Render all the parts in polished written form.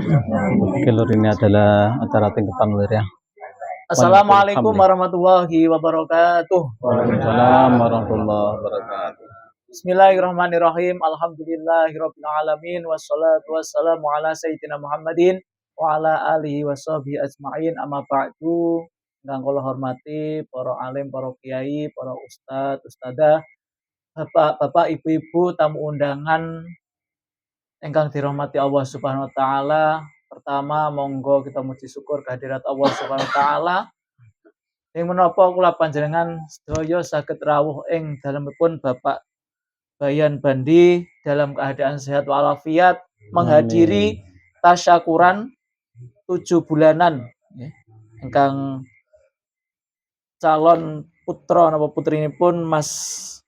Kelur ini adalah acara tingkatan lir ya. Assalamualaikum warahmatullahi wabarakatuh. Waalaikumsalam warahmatullahi wabarakatuh. Bismillahirrahmanirrahim. Alhamdulillahirabbil alamin wassalatu wassalamu ala sayyidina Muhammadin wa ala alihi washabihi ajmain. Amma ba'du. Ingkang kula hormati para alim, para kiai, para ustadz, ustadzah, bapak-bapak, ibu-ibu, tamu undangan ingkang dirahmati Allah Subhanahu wa taala. Pertama, monggo kita muji syukur kehadirat Allah Subhanahu wa taala. Ing menapa kula panjenengan sedaya saged rawuh ing dalemipun Bapak Bayan Bandi dalam keadaan sehat walafiat menghadiri tasyakuran 7 bulanan ingkang calon putra napa putrinipun Mas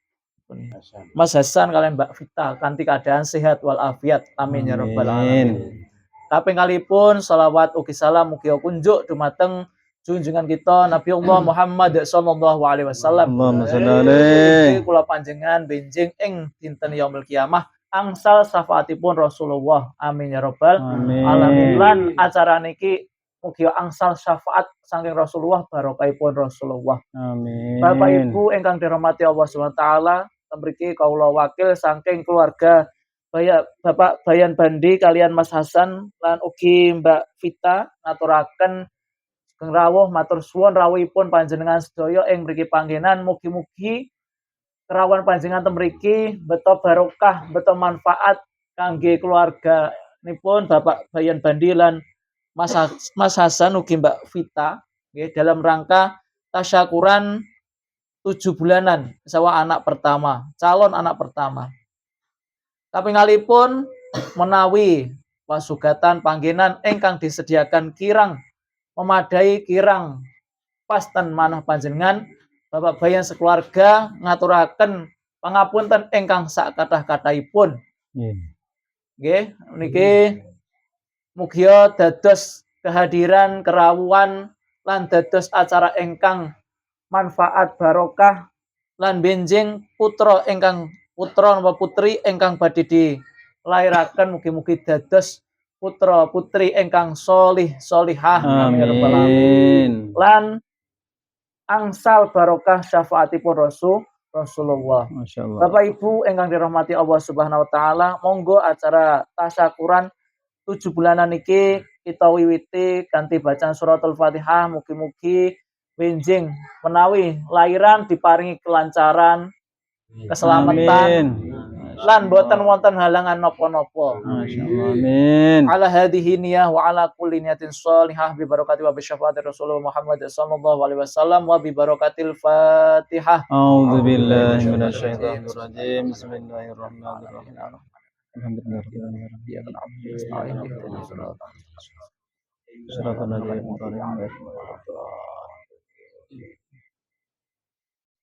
Hasan kalian Mbak Vita kanthi keadaan sehat walafiat. Amin ya rabbal alamin. Kaping kalipun shalawat ugi salam mugi kunjuk dumateng junjungan kita Nabi Allah Muhammad sallallahu alaihi wasallam. Allahumma shalli alaihi. Kula panjenengan benjing ing dinten yaumul kiamah angsal syafaatipun Rasulullah. Amin ya rabbal alamin. Lan acara niki mugi angsal syafaat saking Rasulullah barokahipun Rasulullah. Amin. Bapak Ibu ingkang dirahmati Allah Subhanahu wa taala, mriki kawula wakil saking keluarga Bapak Bayan Bandi kalian Mas Hasan lan ugi Mbak Vita ngaturaken sugeng rawuh matur suwun rawuhipun panjenengan sedaya ing mriki panggenan mugi-mugi kerawan panjenengan teng mriki beto barokah, beto manfaat kangge keluarganipun Bapak Bayan Bandi lan Mas Hasan ugi Mbak Vita nggih dalam rangka tasyakuran 7 bulanan sawa anak pertama, calon anak pertama. Kapingalipun menawi pasugatan panggenan ingkang disediakan kirang memadai kirang pasten manah panjenengan Bapak Bayan sekeluarga ngaturaken pangapunten ingkang sak kathah-kathahipun. Nggih, niki mugi dados kehadiran kerawuhan lan dados acara ingkang manfaat barokah lan benjing putra napa putri ingkang badhe dilairaken mugi-mugi dados putra putri ingkang sholihah. Amin. Lan angsal barokah syafaatipun Rasulullah. Masyaallah. Bapak Ibu ingkang dirahmati Allah Subhanahu wa taala, monggo acara tasyakuran 7 bulanan niki kita wiwiti kanthi bacaan suratul Fatihah. Mugi-mugi benjing menawi lahiran diparingi kelancaran, keselamatan, lan boten wonten halangan napa-napa. Masyaallah. Amin. Ala hadhihi niyah wa ala kulli niyatin shalihah bi barakati wa bi syafaati Rasulullah Muhammad sallallahu alaihi wasallam wa bi barakatil Fatihah. A'udzu billahi minasyaitonir rajim. Bismillahirrahmanirrahim. Alhamdulillahirabbil alamin.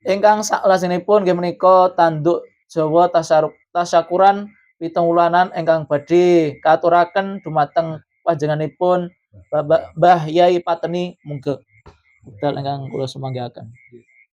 Ingkang saklasinipun nggih menika tanduk Jawa tasyakuran 7 wulanan ingkang badhe katuraken dumateng panjenenganipun Mbah Yai Pateni monggo. Wekdal ingkang kula sumanggihaken.